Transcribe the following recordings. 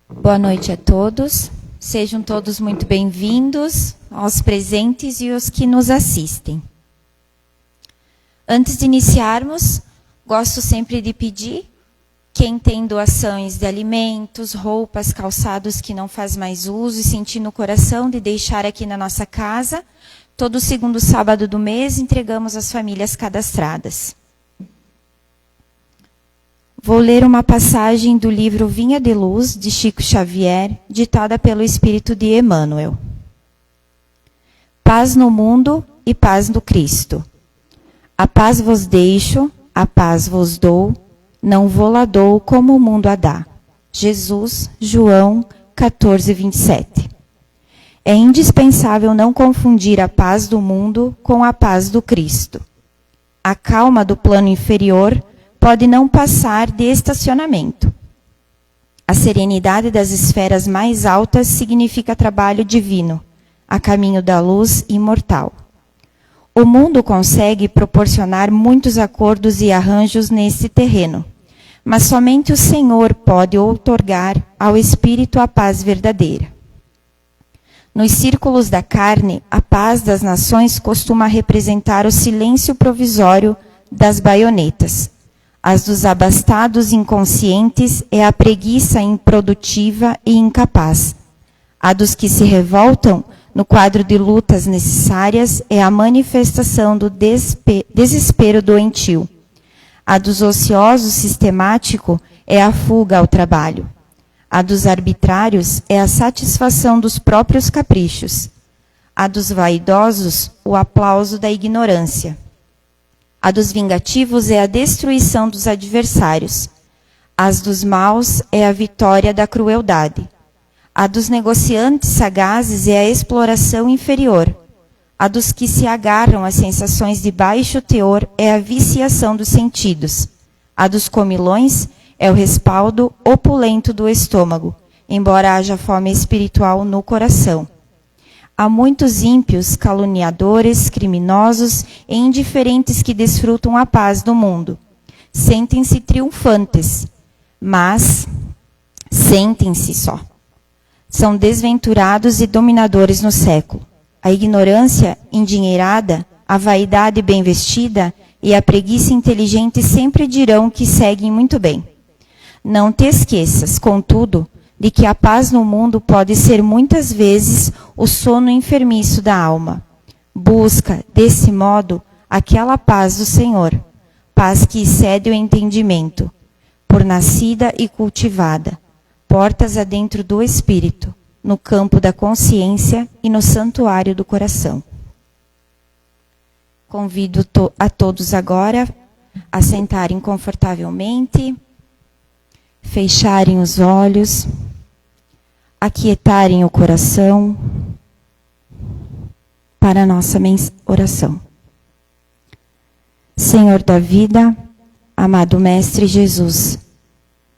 Boa noite a todos. Sejam todos muito bem-vindos, aos presentes e aos que nos assistem. Antes de iniciarmos, gosto sempre de pedir, quem tem doações de alimentos, roupas, calçados que não faz mais uso e sentir no coração de deixar aqui na nossa casa, todo segundo sábado do mês entregamos às famílias cadastradas. Vou ler uma passagem do livro Vinha de Luz, de Chico Xavier, ditada pelo Espírito de Emmanuel. Paz no mundo e paz no Cristo. A paz vos deixo, a paz vos dou, não vô-la dou como o mundo a dá. Jesus, João 14, 27. É indispensável não confundir a paz do mundo com a paz do Cristo. A calma do plano inferior pode não passar de estacionamento. A serenidade das esferas mais altas significa trabalho divino, a caminho da luz imortal. O mundo consegue proporcionar muitos acordos e arranjos nesse terreno, mas somente o Senhor pode outorgar ao espírito a paz verdadeira. Nos círculos da carne, a paz das nações costuma representar o silêncio provisório das baionetas. As dos abastados inconscientes é a preguiça improdutiva e incapaz. A dos que se revoltam, no quadro de lutas necessárias, é a manifestação do desespero doentio. A dos ociosos sistemático é a fuga ao trabalho. A dos arbitrários é a satisfação dos próprios caprichos. A dos vaidosos, o aplauso da ignorância. A dos vingativos é a destruição dos adversários. As dos maus é a vitória da crueldade. A dos negociantes sagazes é a exploração inferior. A dos que se agarram às sensações de baixo teor é a viciação dos sentidos. A dos comilões é o respaldo opulento do estômago, embora haja fome espiritual no coração. Há muitos ímpios, caluniadores, criminosos e indiferentes que desfrutam a paz do mundo. Sentem-se triunfantes, mas sentem-se só. São desventurados e dominadores no século. A ignorância endinheirada, a vaidade bem vestida e a preguiça inteligente sempre dirão que seguem muito bem. Não te esqueças, contudo, de que a paz no mundo pode ser muitas vezes o sono enfermiço da alma. Busca, desse modo, aquela paz do Senhor, paz que excede o entendimento, por nascida e cultivada, portas adentro do espírito, no campo da consciência e no santuário do coração. Convido a todos agora a sentarem confortavelmente, fecharem os olhos, aquietarem o coração para a nossa oração. Senhor da vida, amado Mestre Jesus,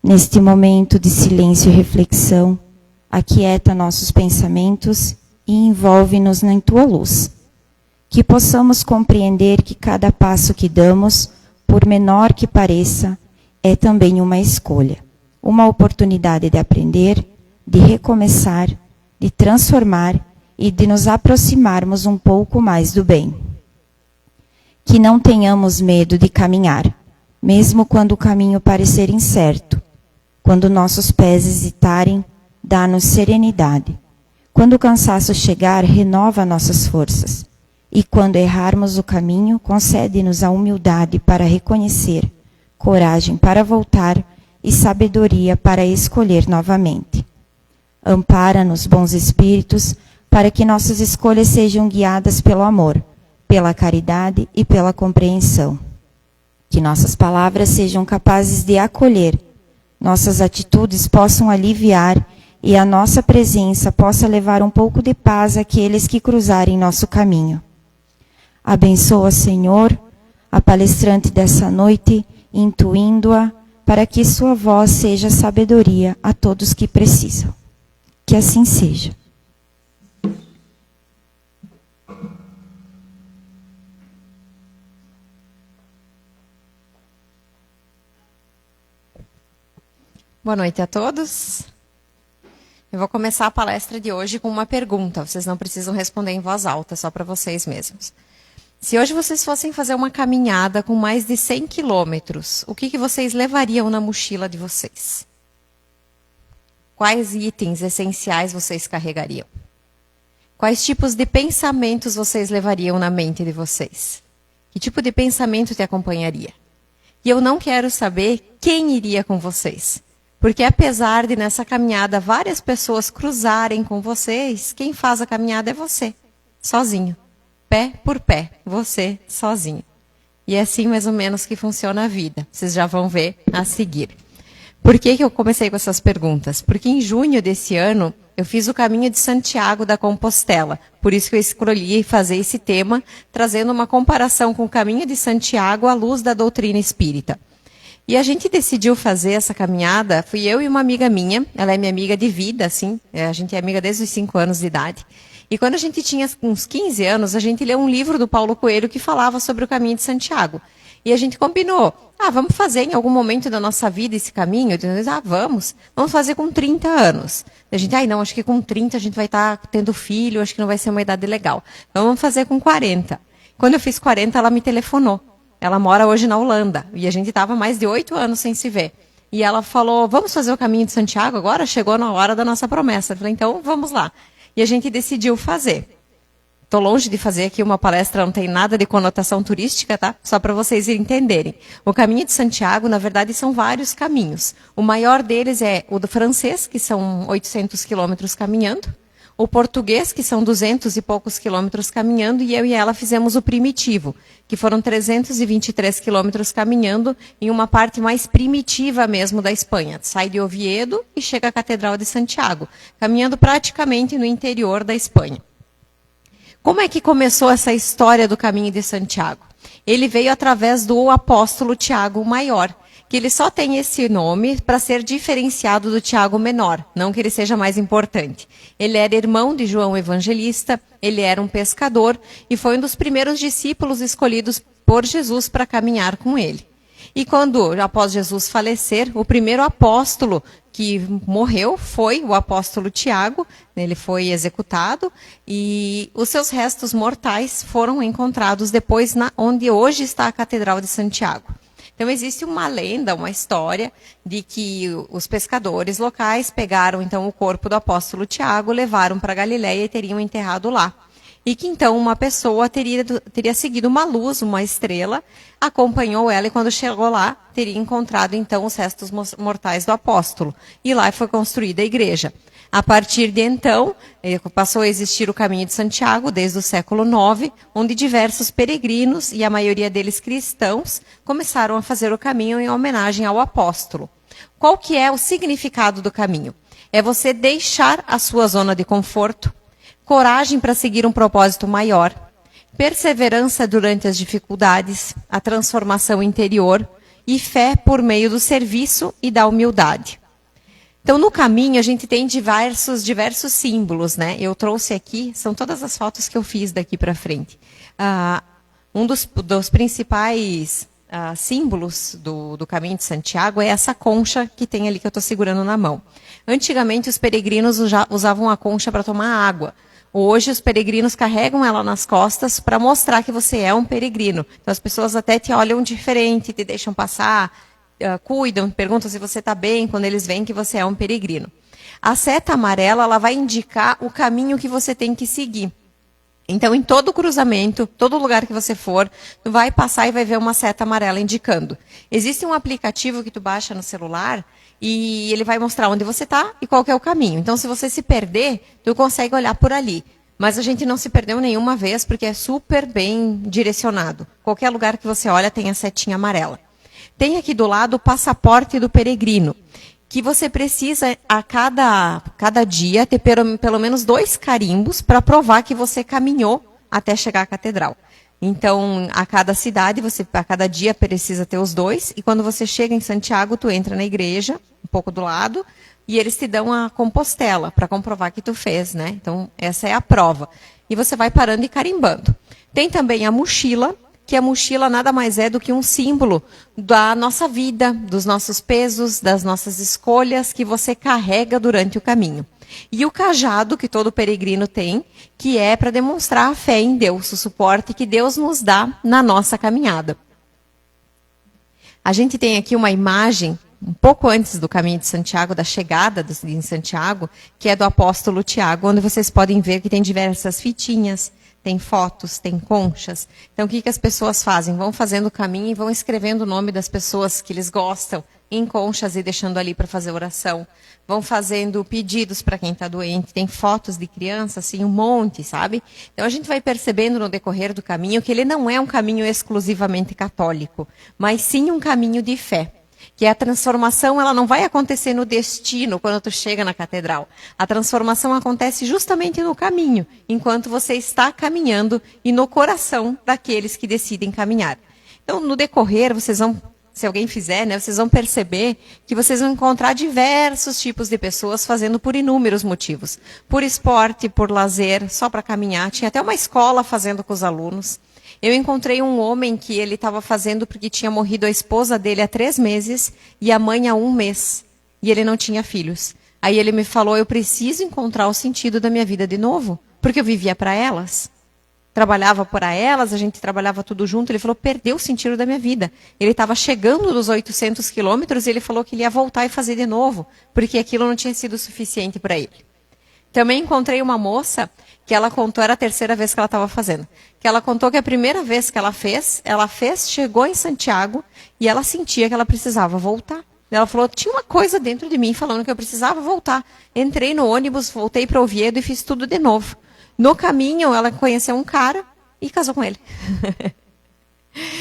neste momento de silêncio e reflexão, aquieta nossos pensamentos e envolve-nos na Tua luz. Que possamos compreender que cada passo que damos, por menor que pareça, é também uma escolha, uma oportunidade de aprender, de recomeçar, de transformar e de nos aproximarmos um pouco mais do bem. Que não tenhamos medo de caminhar, mesmo quando o caminho parecer incerto. Quando nossos pés hesitarem, dá-nos serenidade. Quando o cansaço chegar, renova nossas forças. E quando errarmos o caminho, concede-nos a humildade para reconhecer, coragem para voltar e sabedoria para escolher novamente. Ampara-nos, bons espíritos, para que nossas escolhas sejam guiadas pelo amor, pela caridade e pela compreensão. Que nossas palavras sejam capazes de acolher, nossas atitudes possam aliviar e a nossa presença possa levar um pouco de paz àqueles que cruzarem nosso caminho. Abençoa, Senhor, a palestrante dessa noite, intuindo-a para que sua voz seja sabedoria a todos que precisam. Que assim seja. Boa noite a todos. Eu vou começar a palestra de hoje com uma pergunta. Vocês não precisam responder em voz alta, só para vocês mesmos. Se hoje vocês fossem fazer uma caminhada com mais de 100 quilômetros, o que vocês levariam na mochila de vocês? Quais itens essenciais vocês carregariam? Quais tipos de pensamentos vocês levariam na mente de vocês? Que tipo de pensamento te acompanharia? E eu não quero saber quem iria com vocês. Porque apesar de nessa caminhada várias pessoas cruzarem com vocês, quem faz a caminhada é você, sozinho. Pé por pé, você sozinho. E é assim mais ou menos que funciona a vida. Vocês já vão ver a seguir. Por que eu comecei com essas perguntas? Porque em junho desse ano eu fiz o caminho de Santiago da Compostela. Por isso que eu escolhi fazer esse tema, trazendo uma comparação com o caminho de Santiago à luz da doutrina espírita. E a gente decidiu fazer essa caminhada, fui eu e uma amiga minha, ela é minha amiga de vida, assim, a gente é amiga desde os 5 anos de idade. E quando a gente tinha uns 15 anos, a gente leu um livro do Paulo Coelho que falava sobre o caminho de Santiago. E a gente combinou, vamos fazer em algum momento da nossa vida esse caminho? Vamos fazer com 30 anos. A gente, não, acho que com 30 a gente vai estar tendo filho, acho que não vai ser uma idade legal. Então vamos fazer com 40. Quando eu fiz 40, ela me telefonou. Ela mora hoje na Holanda, e a gente estava mais de 8 anos sem se ver. E ela falou, vamos fazer o caminho de Santiago agora? Chegou na hora da nossa promessa. Eu falei, então vamos lá. E a gente decidiu fazer. Estou longe de fazer aqui uma palestra, não tem nada de conotação turística, tá? Só para vocês entenderem. O caminho de Santiago, na verdade, são vários caminhos. O maior deles é o do francês, que são 800 quilômetros caminhando. O português, que são 200 e poucos quilômetros caminhando, e eu e ela fizemos o primitivo, que foram 323 quilômetros caminhando em uma parte mais primitiva mesmo da Espanha. Sai de Oviedo e chega à Catedral de Santiago, caminhando praticamente no interior da Espanha. Como é que começou essa história do caminho de Santiago? Ele veio através do apóstolo Tiago Maior, que ele só tem esse nome para ser diferenciado do Tiago Menor, não que ele seja mais importante. Ele era irmão de João Evangelista, ele era um pescador e foi um dos primeiros discípulos escolhidos por Jesus para caminhar com ele. E quando, após Jesus falecer, o primeiro apóstolo que morreu foi o apóstolo Tiago, ele foi executado e os seus restos mortais foram encontrados depois onde hoje está a Catedral de Santiago. Então existe uma lenda, uma história de que os pescadores locais pegaram então o corpo do apóstolo Tiago, levaram para Galiléia e teriam enterrado lá. E que então uma pessoa teria seguido uma luz, uma estrela, acompanhou ela e quando chegou lá, teria encontrado então os restos mortais do apóstolo. E lá foi construída a igreja. A partir de então, passou a existir o caminho de Santiago desde o século IX, onde diversos peregrinos, e a maioria deles cristãos, começaram a fazer o caminho em homenagem ao apóstolo. Qual que é o significado do caminho? É você deixar a sua zona de conforto, coragem para seguir um propósito maior, perseverança durante as dificuldades, a transformação interior e fé por meio do serviço e da humildade. Então, no caminho, a gente tem diversos símbolos, né? Eu trouxe aqui, são todas as fotos que eu fiz daqui para frente. Um dos principais símbolos do caminho de Santiago é essa concha que tem ali que eu estou segurando na mão. Antigamente, os peregrinos usavam a concha para tomar água. Hoje, os peregrinos carregam ela nas costas para mostrar que você é um peregrino. Então, as pessoas até te olham diferente, te deixam passar, cuidam, perguntam se você está bem quando eles veem que você é um peregrino. A seta amarela ela vai indicar o caminho que você tem que seguir. Então, em todo cruzamento, todo lugar que você for, tu vai passar e vai ver uma seta amarela indicando. Existe um aplicativo que tu baixa no celular e ele vai mostrar onde você está e qual que é o caminho. Então, se você se perder, tu consegue olhar por ali. Mas a gente não se perdeu nenhuma vez porque é super bem direcionado. Qualquer lugar que você olha tem a setinha amarela. Tem aqui do lado o passaporte do peregrino, que você precisa a cada dia ter pelo menos 2 carimbos para provar que você caminhou até chegar à catedral. Então, a cada cidade, a cada dia precisa ter os 2, e quando você chega em Santiago, tu entra na igreja, um pouco do lado, e eles te dão a compostela para comprovar que tu fez, né? Então, essa é a prova. E você vai parando e carimbando. Tem também a mochila, que a mochila nada mais é do que um símbolo da nossa vida, dos nossos pesos, das nossas escolhas que você carrega durante o caminho. E o cajado, que todo peregrino tem, que é para demonstrar a fé em Deus, o suporte que Deus nos dá na nossa caminhada. A gente tem aqui uma imagem, um pouco antes do caminho de Santiago, da chegada em Santiago, que é do apóstolo Tiago, onde vocês podem ver que tem diversas fitinhas, tem fotos, tem conchas. Então, o que as pessoas fazem? Vão fazendo o caminho e vão escrevendo o nome das pessoas que eles gostam em conchas e deixando ali para fazer oração. Vão fazendo pedidos para quem está doente. Tem fotos de criança, assim, um monte, sabe? Então, a gente vai percebendo no decorrer do caminho que ele não é um caminho exclusivamente católico, mas sim um caminho de fé. Que a transformação ela não vai acontecer no destino, quando tu chega na catedral. A transformação acontece justamente no caminho, enquanto você está caminhando e no coração daqueles que decidem caminhar. Então, no decorrer, vocês vão, se alguém fizer, né, vocês vão perceber que vocês vão encontrar diversos tipos de pessoas fazendo por inúmeros motivos. Por esporte, por lazer, só para caminhar. Tinha até uma escola fazendo com os alunos. Eu encontrei um homem que ele estava fazendo porque tinha morrido a esposa dele há 3 meses e a mãe há 1 mês. E ele não tinha filhos. Aí ele me falou, eu preciso encontrar o sentido da minha vida de novo, porque eu vivia para elas. Trabalhava para elas, a gente trabalhava tudo junto. Ele falou, perdeu o sentido da minha vida. Ele estava chegando nos 800 quilômetros e ele falou que ele ia voltar e fazer de novo, porque aquilo não tinha sido suficiente para ele. Também encontrei uma moça que ela contou, era a 3ª vez que ela estava fazendo, que ela contou que a primeira vez que ela fez, chegou em Santiago e ela sentia que ela precisava voltar. Ela falou, tinha uma coisa dentro de mim falando que eu precisava voltar. Entrei no ônibus, voltei para Oviedo e fiz tudo de novo. No caminho, ela conheceu um cara e casou com ele.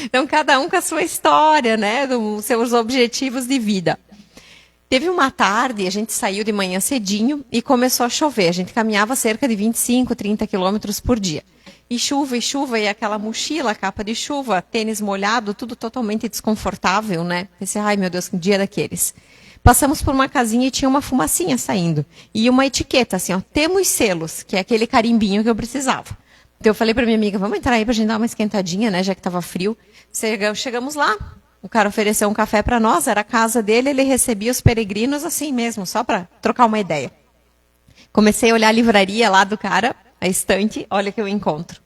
Então, cada um com a sua história, né, dos seus objetivos de vida. Teve uma tarde, a gente saiu de manhã cedinho e começou a chover. A gente caminhava cerca de 25, 30 quilômetros por dia. E chuva, e aquela mochila, capa de chuva, tênis molhado, tudo totalmente desconfortável, né? Pensei, ai meu Deus, que dia daqueles. Passamos por uma casinha e tinha uma fumacinha saindo. E uma etiqueta, assim, ó, temos selos, que é aquele carimbinho que eu precisava. Então eu falei para minha amiga, vamos entrar aí pra gente dar uma esquentadinha, né? Já que estava frio. Chegamos lá. O cara ofereceu um café para nós, era a casa dele, ele recebia os peregrinos assim mesmo, só para trocar uma ideia. Comecei a olhar a livraria lá do cara, a estante, olha que eu encontro.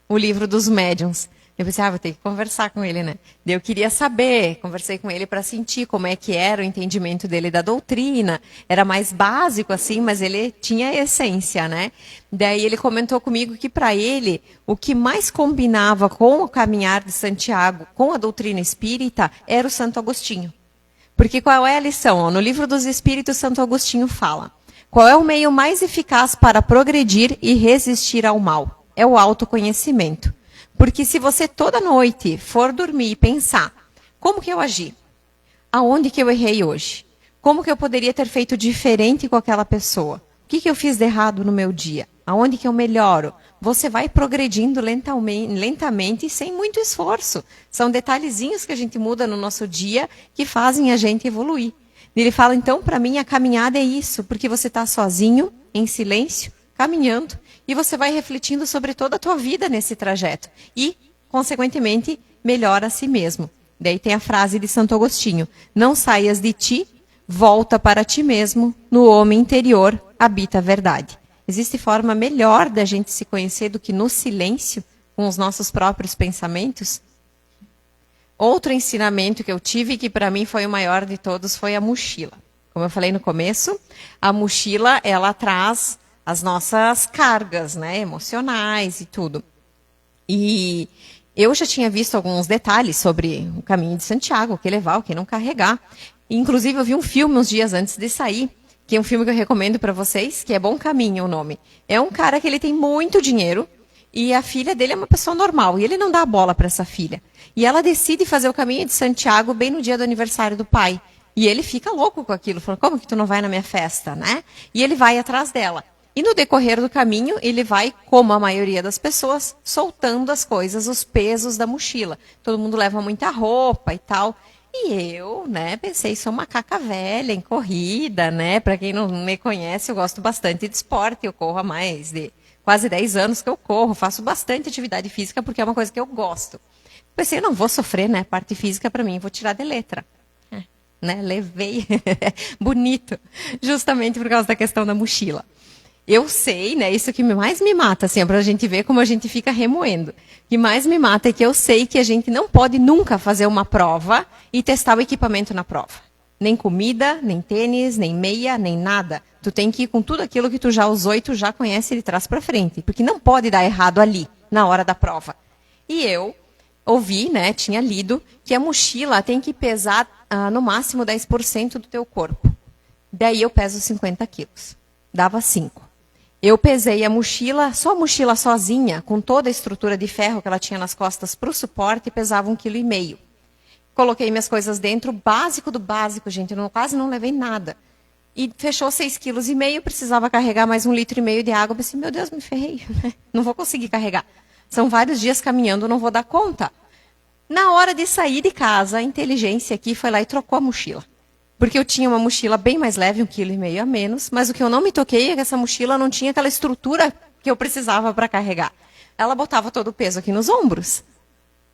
O livro dos médiuns. Eu pensei, vou ter que conversar com ele, né? Daí eu queria saber, conversei com ele para sentir como é que era o entendimento dele da doutrina. Era mais básico, assim, mas ele tinha essência, né? Daí ele comentou comigo que para ele, o que mais combinava com o caminhar de Santiago, com a doutrina espírita, era o Santo Agostinho. Porque qual é a lição? No Livro dos Espíritos, Santo Agostinho fala, qual é o meio mais eficaz para progredir e resistir ao mal? É o autoconhecimento. Porque se você toda noite for dormir e pensar, como que eu agi? Aonde que eu errei hoje? Como que eu poderia ter feito diferente com aquela pessoa? O que que eu fiz de errado no meu dia? Aonde que eu melhoro? Você vai progredindo lentamente e sem muito esforço. São detalhezinhos que a gente muda no nosso dia que fazem a gente evoluir. Ele fala, então, para mim, a caminhada é isso, porque você está sozinho, em silêncio, caminhando, e você vai refletindo sobre toda a tua vida nesse trajeto. E, consequentemente, melhora a si mesmo. Daí tem a frase de Santo Agostinho, não saias de ti, volta para ti mesmo, no homem interior habita a verdade. Existe forma melhor da gente se conhecer do que no silêncio, com os nossos próprios pensamentos? Outro ensinamento que eu tive, que para mim foi o maior de todos, foi a mochila. Como eu falei no começo, a mochila, ela traz as nossas cargas, né, emocionais e tudo. E eu já tinha visto alguns detalhes sobre o caminho de Santiago, o que levar, o que não carregar. Inclusive, eu vi um filme uns dias antes de sair, que é um filme que eu recomendo para vocês, que é Bom Caminho o nome. É um cara que ele tem muito dinheiro e a filha dele é uma pessoa normal e ele não dá bola para essa filha. E ela decide fazer o caminho de Santiago bem no dia do aniversário do pai. E ele fica louco com aquilo, falando, como que tu não vai na minha festa, né? E ele vai atrás dela. E no decorrer do caminho, ele vai, como a maioria das pessoas, soltando as coisas, os pesos da mochila. Todo mundo leva muita roupa e tal. E eu, né, pensei, sou macaca velha em corrida, né? Para quem não me conhece, eu gosto bastante de esporte, eu corro há mais de quase 10 anos que eu corro, faço bastante atividade física porque é uma coisa que eu gosto. Pensei, eu não vou sofrer, né? Parte física para mim, vou tirar de letra. Né? Levei bonito, justamente por causa da questão da mochila. Eu sei, né? Isso que mais me mata, assim, para a gente ver como a gente fica remoendo. O que mais me mata é que eu sei que a gente não pode nunca fazer uma prova e testar o equipamento na prova. Nem comida, nem tênis, nem meia, nem nada. Tu tem que ir com tudo aquilo que tu já usou e tu já conhece de trás para frente. Porque não pode dar errado ali, na hora da prova. E eu ouvi, né, tinha lido, que a mochila tem que pesar no máximo 10% do teu corpo. Daí eu peso 50 quilos. Dava 5. Eu pesei a mochila, só a mochila sozinha, com toda a estrutura de ferro que ela tinha nas costas para o suporte, pesava 1,5 kg. Coloquei minhas coisas dentro, básico do básico, gente, eu quase não levei nada. E fechou 6,5 kg, precisava carregar mais 1,5 litro de água. Eu pensei, meu Deus, me ferrei, né? Não vou conseguir carregar. São vários dias caminhando, não vou dar conta. Na hora de sair de casa, a inteligência aqui foi lá e trocou a mochila. Porque eu tinha uma mochila bem mais leve, 1,5 kg a menos, mas o que eu não me toquei é que essa mochila não tinha aquela estrutura que eu precisava para carregar. Ela botava todo o peso aqui nos ombros.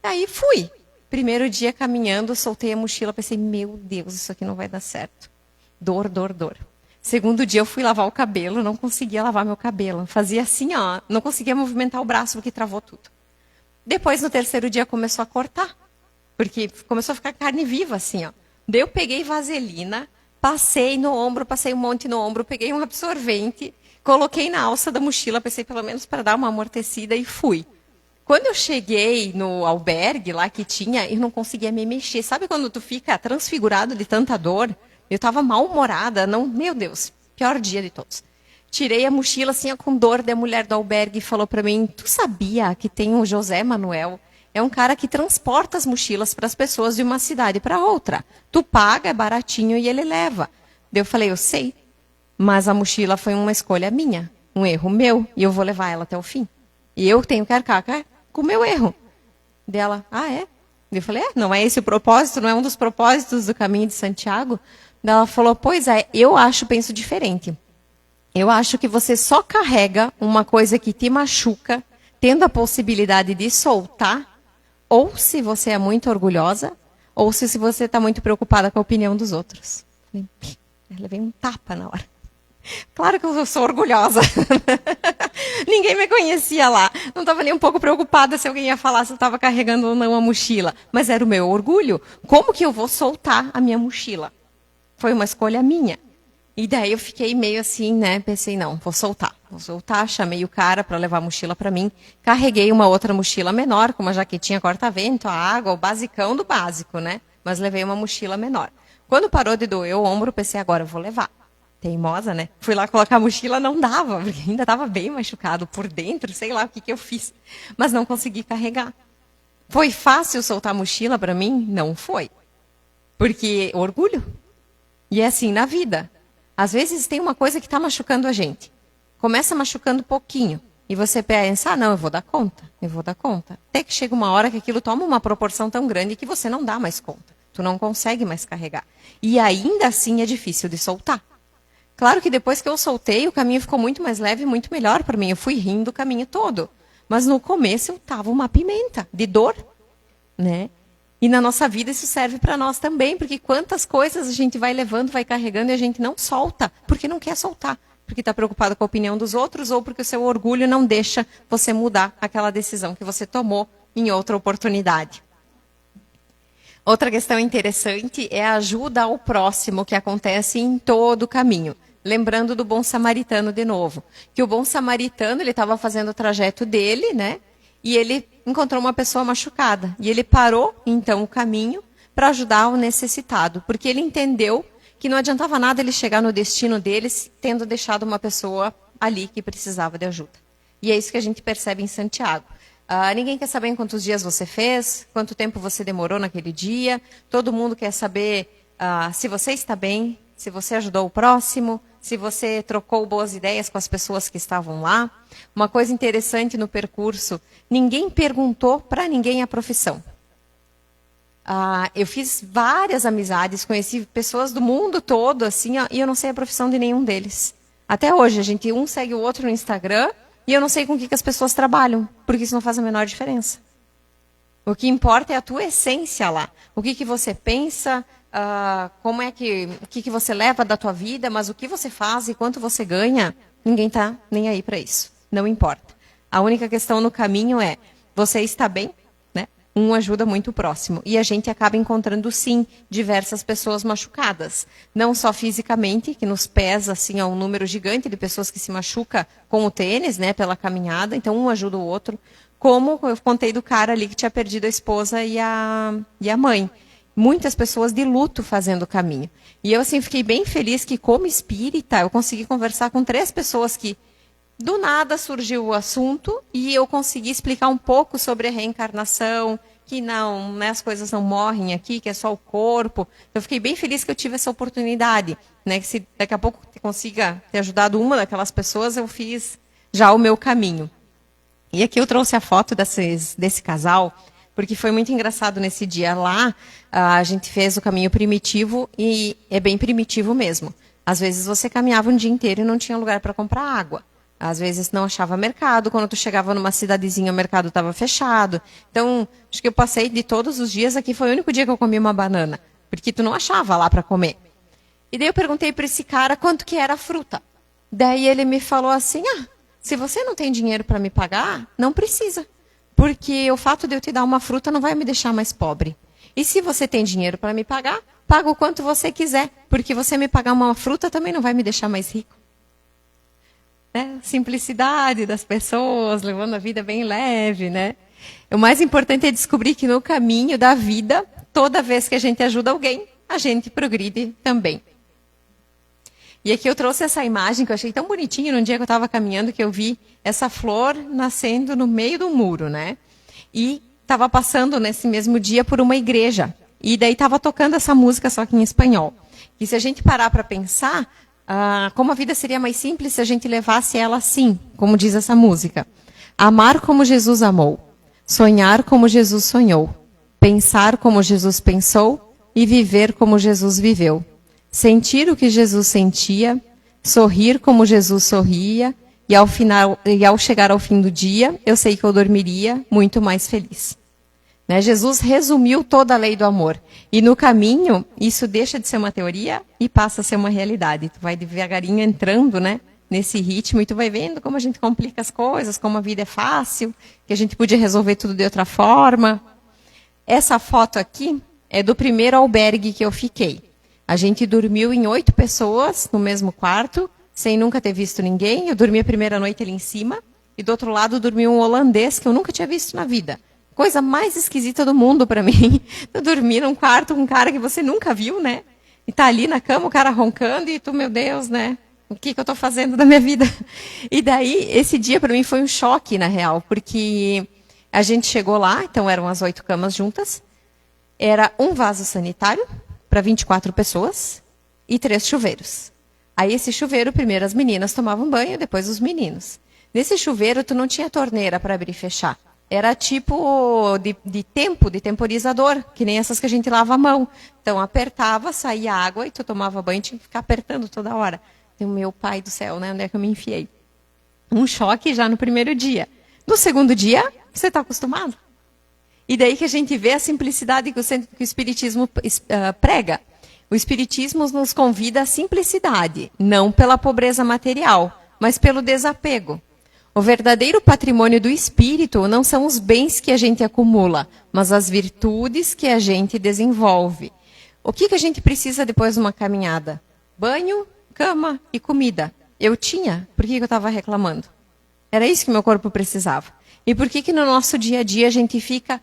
Aí fui. Primeiro dia caminhando, soltei a mochila, pensei, meu Deus, isso aqui não vai dar certo. Dor, dor, dor. Segundo dia eu fui lavar o cabelo, não conseguia lavar meu cabelo. Fazia assim, ó, não conseguia movimentar o braço porque travou tudo. Depois, no terceiro dia, começou a cortar. Porque começou a ficar carne viva, assim, ó. Daí eu peguei vaselina, passei no ombro, passei um monte no ombro, peguei um absorvente, coloquei na alça da mochila, pensei pelo menos para dar uma amortecida e fui. Quando eu cheguei no albergue lá que tinha, eu não conseguia me mexer. Sabe quando tu fica transfigurado de tanta dor? Eu estava mal-humorada, não, meu Deus, pior dia de todos. Tirei a mochila assim, ó, com dor, da mulher do albergue falou para mim, tu sabia que tem o José Manuel? É um cara que transporta as mochilas para as pessoas de uma cidade para outra. Tu paga, é baratinho e ele leva. Daí eu falei, eu sei, mas a mochila foi uma escolha minha, um erro meu, e eu vou levar ela até o fim. E eu tenho que arcar com o meu erro. Dela, é? Eu falei, não é esse o propósito, não é um dos propósitos do caminho de Santiago? Daí ela falou, pois é, penso diferente. Eu acho que você só carrega uma coisa que te machuca, tendo a possibilidade de soltar, ou se você é muito orgulhosa, ou se você está muito preocupada com a opinião dos outros. Eu levei um tapa na hora. Claro que eu sou orgulhosa. Ninguém me conhecia lá. Não estava nem um pouco preocupada se alguém ia falar se eu estava carregando ou não a mochila. Mas era o meu orgulho. Como que eu vou soltar a minha mochila? Foi uma escolha minha. E daí eu fiquei meio assim, né? Pensei, não, vou soltar. Vou soltar, chamei o cara para levar a mochila para mim. Carreguei uma outra mochila menor, com uma jaquetinha corta-vento, a água, o basicão do básico, né? Mas levei uma mochila menor. Quando parou de doer o ombro, pensei, agora eu vou levar. Teimosa, né? Fui lá colocar a mochila, não dava, porque ainda estava bem machucado por dentro, sei lá o que eu fiz. Mas não consegui carregar. Foi fácil soltar a mochila para mim? Não foi. Porque orgulho. E é assim na vida. Às vezes tem uma coisa que está machucando a gente. Começa machucando pouquinho. E você pensa, não, eu vou dar conta. Eu vou dar conta. Até que chega uma hora que aquilo toma uma proporção tão grande que você não dá mais conta. Tu não consegue mais carregar. E ainda assim é difícil de soltar. Claro que depois que eu soltei, o caminho ficou muito mais leve e muito melhor para mim. Eu fui rindo o caminho todo. Mas no começo eu estava uma pimenta de dor, né? E na nossa vida isso serve para nós também, porque quantas coisas a gente vai levando, vai carregando e a gente não solta, porque não quer soltar. Porque está preocupado com a opinião dos outros ou porque o seu orgulho não deixa você mudar aquela decisão que você tomou em outra oportunidade. Outra questão interessante é a ajuda ao próximo que acontece em todo o caminho. Lembrando do bom samaritano de novo. Que o bom samaritano, ele estava fazendo o trajeto dele, né? E ele encontrou uma pessoa machucada. E ele parou, então, o caminho para ajudar o necessitado. Porque ele entendeu que não adiantava nada ele chegar no destino deles tendo deixado uma pessoa ali que precisava de ajuda. E é isso que a gente percebe em Santiago. Ninguém quer saber em quantos dias você fez, quanto tempo você demorou naquele dia. Todo mundo quer saber se você está bem, se você ajudou o próximo, se você trocou boas ideias com as pessoas que estavam lá. Uma coisa interessante no percurso, ninguém perguntou para ninguém a profissão. Eu fiz várias amizades, conheci pessoas do mundo todo, assim, ó, e eu não sei a profissão de nenhum deles. Até hoje, um segue o outro no Instagram e eu não sei com o que as pessoas trabalham, porque isso não faz a menor diferença. O que importa é a tua essência lá. O que você pensa, o que você leva da tua vida, mas o que você faz e quanto você ganha, ninguém está nem aí para isso. Não importa. A única questão no caminho é, você está bem? Né? Um ajuda muito o próximo. E a gente acaba encontrando, sim, diversas pessoas machucadas. Não só fisicamente, que nos pesa assim, um número gigante de pessoas que se machucam com o tênis, né, pela caminhada. Então, um ajuda o outro. Como eu contei do cara ali que tinha perdido a esposa e a mãe. Muitas pessoas de luto fazendo o caminho. E eu assim, fiquei bem feliz que, como espírita, eu consegui conversar com 3 pessoas que, do nada, surgiu o assunto e eu consegui explicar um pouco sobre a reencarnação, que não, né, as coisas não morrem aqui, que é só o corpo. Eu fiquei bem feliz que eu tive essa oportunidade. Né, que se daqui a pouco consiga ter ajudado uma daquelas pessoas, eu fiz já o meu caminho. E aqui eu trouxe a foto desse casal, porque foi muito engraçado nesse dia lá. A gente fez o caminho primitivo e é bem primitivo mesmo. Às vezes você caminhava um dia inteiro e não tinha lugar para comprar água. Às vezes não achava mercado. Quando tu chegava numa cidadezinha, o mercado estava fechado. Então, acho que eu passei de todos os dias aqui. Foi o único dia que eu comi uma banana, porque tu não achava lá para comer. E daí eu perguntei para esse cara quanto que era a fruta. Daí ele me falou assim, se você não tem dinheiro para me pagar, não precisa. Porque o fato de eu te dar uma fruta não vai me deixar mais pobre. E se você tem dinheiro para me pagar, paga o quanto você quiser. Porque você me pagar uma fruta também não vai me deixar mais rico. Né? Simplicidade das pessoas, levando a vida bem leve, né? O mais importante é descobrir que no caminho da vida, toda vez que a gente ajuda alguém, a gente progride também. E aqui eu trouxe essa imagem que eu achei tão bonitinha num dia que eu estava caminhando, que eu vi essa flor nascendo no meio do muro, né? E estava passando nesse mesmo dia por uma igreja. E daí estava tocando essa música, só que em espanhol. E se a gente parar para pensar, como a vida seria mais simples se a gente levasse ela assim, como diz essa música. Amar como Jesus amou, sonhar como Jesus sonhou, pensar como Jesus pensou e viver como Jesus viveu. Sentir o que Jesus sentia, sorrir como Jesus sorria, e ao chegar ao fim do dia, eu sei que eu dormiria muito mais feliz. Né? Jesus resumiu toda a lei do amor. E no caminho, isso deixa de ser uma teoria e passa a ser uma realidade. Tu vai devagarinho entrando, né, nesse ritmo e tu vai vendo como a gente complica as coisas, como a vida é fácil, que a gente podia resolver tudo de outra forma. Essa foto aqui é do primeiro albergue que eu fiquei. A gente dormiu em 8 pessoas no mesmo quarto, sem nunca ter visto ninguém. Eu dormi a primeira noite ali em cima, e do outro lado dormia um holandês que eu nunca tinha visto na vida. Coisa mais esquisita do mundo para mim. Eu dormi num quarto com um cara que você nunca viu, né? E tá ali na cama, o cara roncando, e tu, meu Deus, né? O que eu estou fazendo da minha vida? E daí, esse dia para mim foi um choque, na real, porque a gente chegou lá, então eram as 8 camas juntas, era um vaso sanitário para 24 pessoas e 3 chuveiros. Aí esse chuveiro, primeiro as meninas tomavam banho, depois os meninos. Nesse chuveiro, tu não tinha torneira para abrir e fechar. Era tipo de temporizador, que nem essas que a gente lava a mão. Então apertava, saía água e tu tomava banho e tinha que ficar apertando toda hora. E o meu pai do céu, né? Onde é que eu me enfiei? Um choque já no primeiro dia. No segundo dia, você está acostumado. E daí que a gente vê a simplicidade que o Espiritismo prega. O Espiritismo nos convida à simplicidade, não pela pobreza material, mas pelo desapego. O verdadeiro patrimônio do espírito não são os bens que a gente acumula, mas as virtudes que a gente desenvolve. O que a gente precisa depois de uma caminhada? Banho, cama e comida. Eu tinha, por que eu estava reclamando? Era isso que meu corpo precisava. E por que no nosso dia a dia a gente fica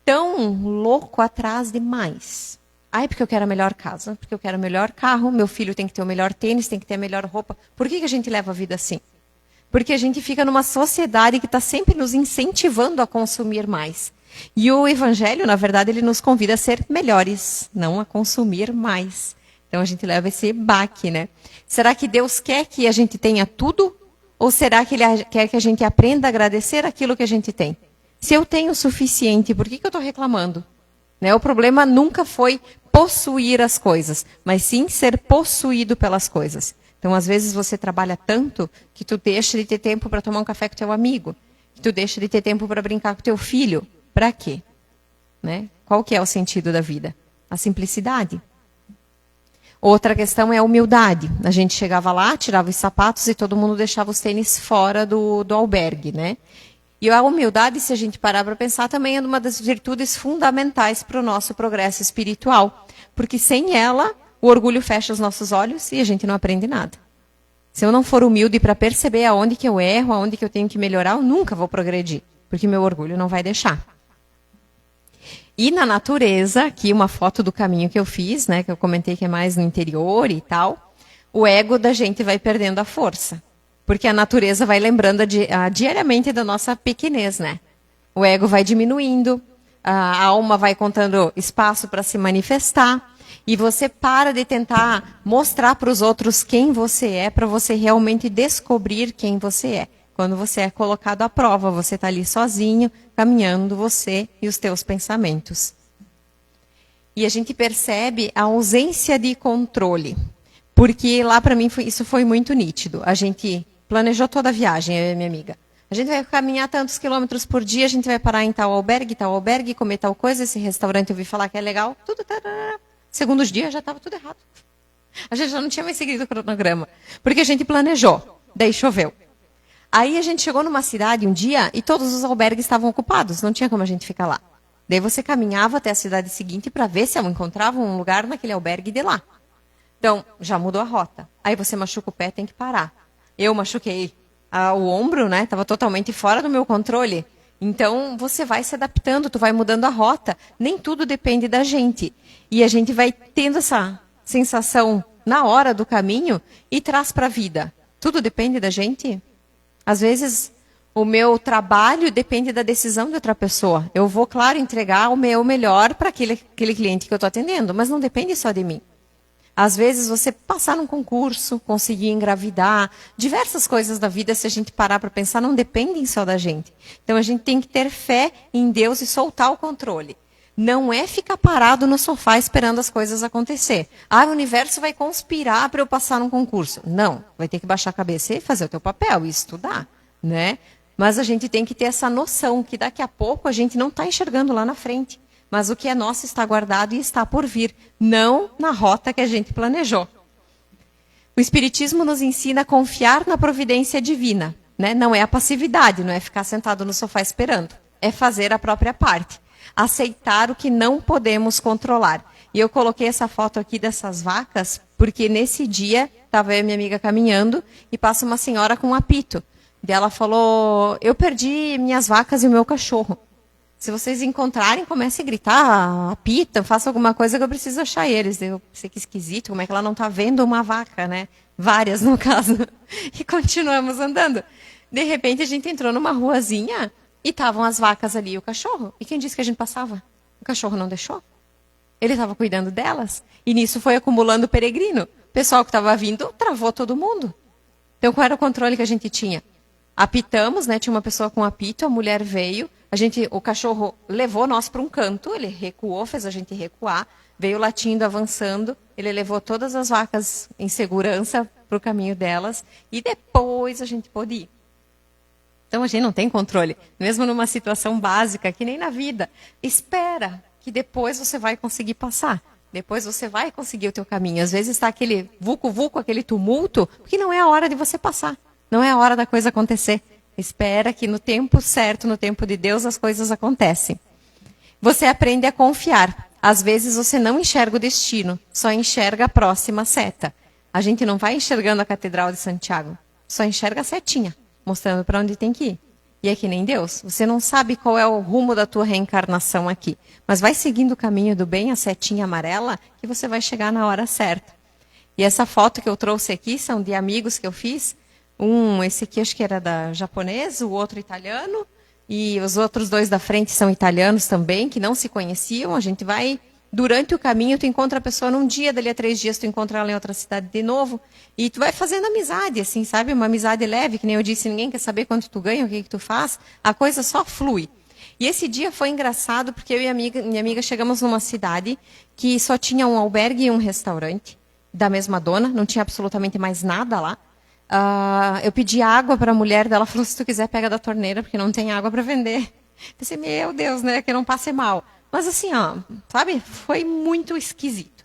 tão louco atrás demais? Porque eu quero a melhor casa, porque eu quero o melhor carro, meu filho tem que ter o melhor tênis, tem que ter a melhor roupa. Por que a gente leva a vida assim? Porque a gente fica numa sociedade que está sempre nos incentivando a consumir mais. E o Evangelho, na verdade, ele nos convida a ser melhores, não a consumir mais. Então a gente leva esse baque, né? Será que Deus quer que a gente tenha tudo? Ou será que Ele quer que a gente aprenda a agradecer aquilo que a gente tem? Se eu tenho o suficiente, por que eu estou reclamando? Né? O problema nunca foi possuir as coisas, mas sim ser possuído pelas coisas. Então, às vezes, você trabalha tanto que tu deixa de ter tempo para tomar um café com teu amigo, que tu deixa de ter tempo para brincar com teu filho. Para quê? Né? Qual que é o sentido da vida? A simplicidade. Outra questão é a humildade. A gente chegava lá, tirava os sapatos e todo mundo deixava os tênis fora do albergue, né? E a humildade, se a gente parar para pensar, também é uma das virtudes fundamentais para o nosso progresso espiritual. Porque sem ela, o orgulho fecha os nossos olhos e a gente não aprende nada. Se eu não for humilde para perceber aonde que eu erro, aonde que eu tenho que melhorar, eu nunca vou progredir. Porque meu orgulho não vai deixar. E na natureza, aqui uma foto do caminho que eu fiz, né, que eu comentei que é mais no interior e tal, o ego da gente vai perdendo a força. Porque a natureza vai lembrando diariamente da nossa pequenez, né? O ego vai diminuindo, a alma vai contando espaço para se manifestar, e você para de tentar mostrar para os outros quem você é, para você realmente descobrir quem você é. Quando você é colocado à prova, você está ali sozinho, caminhando você e os teus pensamentos. E a gente percebe a ausência de controle. Porque lá para mim isso foi muito nítido. A gente planejou toda a viagem, eu e minha amiga. A gente vai caminhar tantos quilômetros por dia, a gente vai parar em tal albergue, comer tal coisa, esse restaurante eu ouvi falar que é legal, tudo. Tarará. Segundo os dias já estava tudo errado. A gente já não tinha mais seguido o cronograma. Porque a gente planejou, daí choveu. Aí a gente chegou numa cidade um dia e todos os albergues estavam ocupados, não tinha como a gente ficar lá. Daí você caminhava até a cidade seguinte para ver se encontrava um lugar naquele albergue de lá. Então, já mudou a rota. Aí você machuca o pé, tem que parar. Eu machuquei o ombro, né? Estava totalmente fora do meu controle. Então, você vai se adaptando, tu vai mudando a rota. Nem tudo depende da gente. E a gente vai tendo essa sensação na hora do caminho e traz para a vida. Tudo depende da gente? Às vezes, o meu trabalho depende da decisão de outra pessoa. Eu vou, claro, entregar o meu melhor para aquele cliente que eu estou atendendo, mas não depende só de mim. Às vezes, você passar num concurso, conseguir engravidar, diversas coisas da vida, se a gente parar para pensar, não dependem só da gente. Então, a gente tem que ter fé em Deus e soltar o controle. Não é ficar parado no sofá esperando as coisas acontecer. O universo vai conspirar para eu passar num concurso. Não, vai ter que baixar a cabeça e fazer o teu papel e estudar, né? Mas a gente tem que ter essa noção que daqui a pouco a gente não está enxergando lá na frente. Mas o que é nosso está guardado e está por vir, não na rota que a gente planejou. O Espiritismo nos ensina a confiar na providência divina, né? Não é a passividade, não é ficar sentado no sofá esperando. É fazer a própria parte. Aceitar o que não podemos controlar. E eu coloquei essa foto aqui dessas vacas, porque nesse dia estava eu e minha amiga caminhando e passa uma senhora com um apito. E ela falou, eu perdi minhas vacas e o meu cachorro. Se vocês encontrarem, comece a gritar, apitam, façam alguma coisa que eu preciso achar eles. Eu pensei que esquisito, como é que ela não está vendo uma vaca, né? Várias, no caso. E continuamos andando. De repente, a gente entrou numa ruazinha e estavam as vacas ali e o cachorro. E quem disse que a gente passava? O cachorro não deixou. Ele estava cuidando delas. E nisso foi acumulando peregrino. O pessoal que estava vindo travou todo mundo. Então, qual era o controle que a gente tinha? Apitamos, né? Tinha uma pessoa com apito, a mulher veio. O cachorro levou nós para um canto, ele recuou, fez a gente recuar. Veio latindo, avançando. Ele levou todas as vacas em segurança para o caminho delas. E depois a gente pôde ir. Então, a gente não tem controle, mesmo numa situação básica, que nem na vida. Espera, que depois você vai conseguir passar. Depois você vai conseguir o teu caminho. Às vezes está aquele vucu-vucu, aquele tumulto, porque não é a hora de você passar. Não é a hora da coisa acontecer. Espera que no tempo certo, no tempo de Deus, as coisas acontecem. Você aprende a confiar. Às vezes você não enxerga o destino, só enxerga a próxima seta. A gente não vai enxergando a Catedral de Santiago, só enxerga a setinha, mostrando para onde tem que ir. E é que nem Deus, você não sabe qual é o rumo da tua reencarnação aqui, mas vai seguindo o caminho do bem, a setinha amarela, que você vai chegar na hora certa. E essa foto que eu trouxe aqui são de amigos que eu fiz. Esse aqui acho que era da japonesa, o outro italiano, e os outros dois da frente são italianos também, que não se conheciam. A gente vai, durante o caminho, tu encontra a pessoa num dia, dali a 3 dias tu encontra ela em outra cidade de novo, e tu vai fazendo amizade, assim, sabe? Uma amizade leve, que nem eu disse, ninguém quer saber quanto tu ganha, o que tu faz, a coisa só flui. E esse dia foi engraçado porque eu e minha amiga chegamos numa cidade que só tinha um albergue e um restaurante da mesma dona, não tinha absolutamente mais nada lá. Eu pedi água para a mulher dela, falou, se tu quiser pega da torneira, porque não tem água para vender. Pensei, meu Deus, né, que não passe mal. Mas assim, sabe, foi muito esquisito.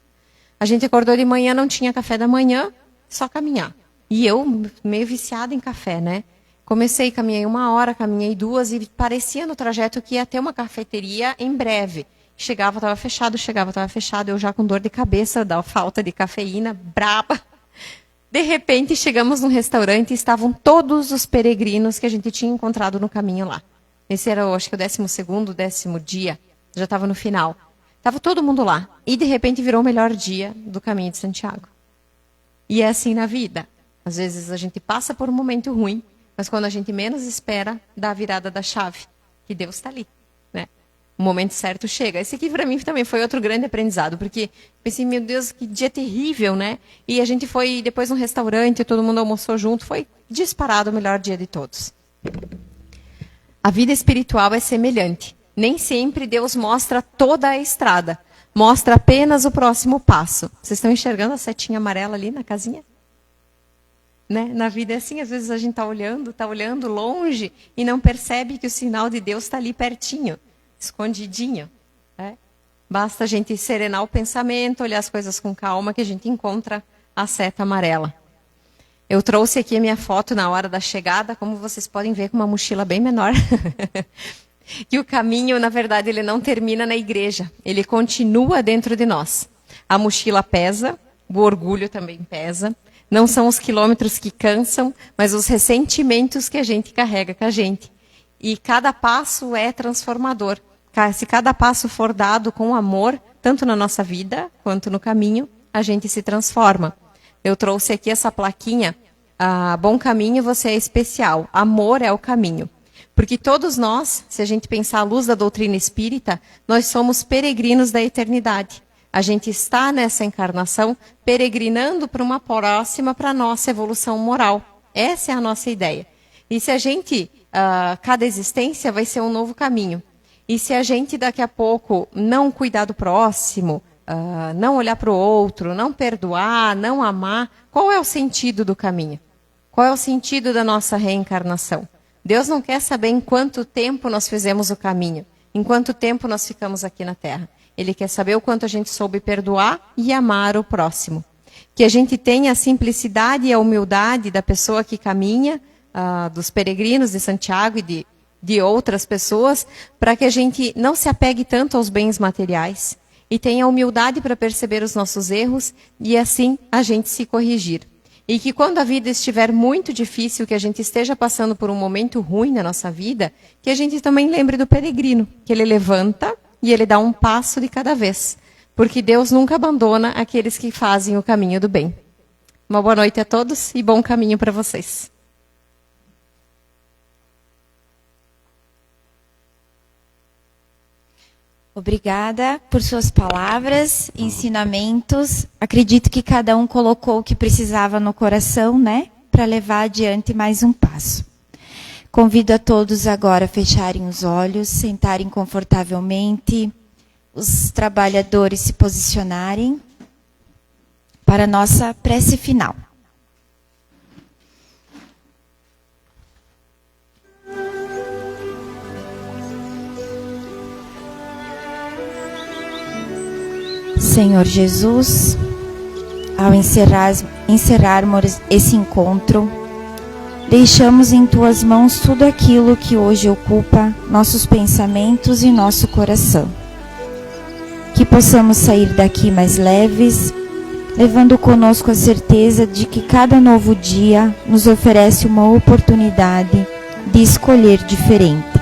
A gente acordou de manhã, não tinha café da manhã, só caminhar. E eu, meio viciada em café, né? Comecei, caminhei 1 hora, caminhei 2, e parecia no trajeto que ia ter uma cafeteria em breve. Chegava, estava fechado, eu já com dor de cabeça, da falta de cafeína, braba. De repente, chegamos num restaurante e estavam todos os peregrinos que a gente tinha encontrado no caminho lá. Esse era, acho que o 12º, 10º dia, já estava no final. Estava todo mundo lá. E, de repente, virou o melhor dia do caminho de Santiago. E é assim na vida. Às vezes a gente passa por um momento ruim, mas quando a gente menos espera, dá a virada da chave, que Deus está ali, né? O momento certo chega. Esse aqui, para mim, também foi outro grande aprendizado, porque pensei, meu Deus, que dia terrível, né? E a gente foi depois num restaurante, todo mundo almoçou junto, foi disparado o melhor dia de todos. A vida espiritual é semelhante. Nem sempre Deus mostra toda a estrada, mostra apenas o próximo passo. Vocês estão enxergando a setinha amarela ali na casinha? Né? Na vida é assim, às vezes a gente está olhando longe e não percebe que o sinal de Deus está ali pertinho, escondidinho. Né? Basta a gente serenar o pensamento, olhar as coisas com calma, que a gente encontra a seta amarela. Eu trouxe aqui a minha foto na hora da chegada, como vocês podem ver, com uma mochila bem menor. Que o caminho, na verdade, ele não termina na igreja, ele continua dentro de nós. A mochila pesa, o orgulho também pesa. Não são os quilômetros que cansam, mas os ressentimentos que a gente carrega com a gente. E cada passo é transformador. Se cada passo for dado com amor, tanto na nossa vida quanto no caminho, a gente se transforma. Eu trouxe aqui essa plaquinha, bom caminho, você é especial. Amor é o caminho. Porque todos nós, se a gente pensar à luz da doutrina espírita, nós somos peregrinos da eternidade. A gente está nessa encarnação peregrinando para uma próxima, para a nossa evolução moral. Essa é a nossa ideia. E se a gente, cada existência vai ser um novo caminho. E se a gente daqui a pouco não cuidar do próximo, não olhar para o outro, não perdoar, não amar, qual é o sentido do caminho? Qual é o sentido da nossa reencarnação? Deus não quer saber em quanto tempo nós fizemos o caminho, em quanto tempo nós ficamos aqui na Terra. Ele quer saber o quanto a gente soube perdoar e amar o próximo. Que a gente tenha a simplicidade e a humildade da pessoa que caminha, dos peregrinos de Santiago e de outras pessoas, para que a gente não se apegue tanto aos bens materiais e tenha humildade para perceber os nossos erros e assim a gente se corrigir. E que quando a vida estiver muito difícil, que a gente esteja passando por um momento ruim na nossa vida, que a gente também lembre do peregrino, que ele levanta e ele dá um passo de cada vez. Porque Deus nunca abandona aqueles que fazem o caminho do bem. Uma boa noite a todos e bom caminho para vocês. Obrigada por suas palavras, ensinamentos. Acredito que cada um colocou o que precisava no coração, né? Para levar adiante mais um passo. Convido a todos agora a fecharem os olhos, sentarem confortavelmente, os trabalhadores se posicionarem para a nossa prece final. Senhor Jesus, ao encerrarmos esse encontro, deixamos em Tuas mãos tudo aquilo que hoje ocupa nossos pensamentos e nosso coração. Que possamos sair daqui mais leves, levando conosco a certeza de que cada novo dia nos oferece uma oportunidade de escolher diferente,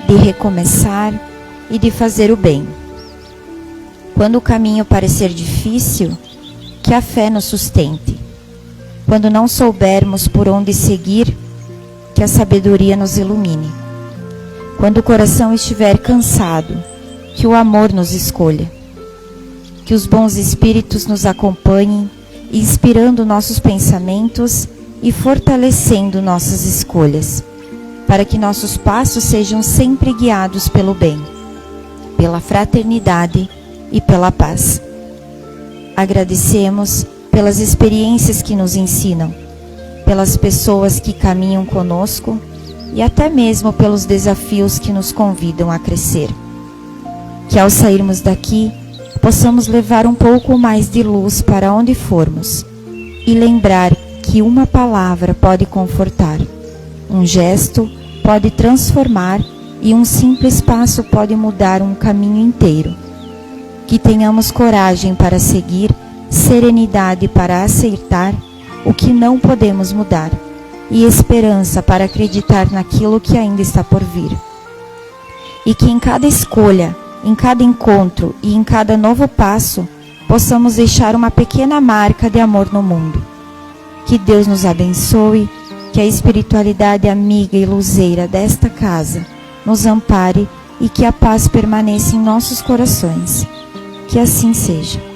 de recomeçar e de fazer o bem. Quando o caminho parecer difícil, que a fé nos sustente. Quando não soubermos por onde seguir, que a sabedoria nos ilumine. Quando o coração estiver cansado, que o amor nos escolha. Que os bons espíritos nos acompanhem, inspirando nossos pensamentos e fortalecendo nossas escolhas, para que nossos passos sejam sempre guiados pelo bem, pela fraternidade e pela paz. Agradecemos pelas experiências que nos ensinam, pelas pessoas que caminham conosco e até mesmo pelos desafios que nos convidam a crescer. Que ao sairmos daqui, possamos levar um pouco mais de luz para onde formos e lembrar que uma palavra pode confortar, um gesto pode transformar e um simples passo pode mudar um caminho inteiro. Que tenhamos coragem para seguir, serenidade para aceitar o que não podemos mudar e esperança para acreditar naquilo que ainda está por vir. E que em cada escolha, em cada encontro e em cada novo passo, possamos deixar uma pequena marca de amor no mundo. Que Deus nos abençoe, que a espiritualidade amiga e luzeira desta casa nos ampare e que a paz permaneça em nossos corações. Que assim seja.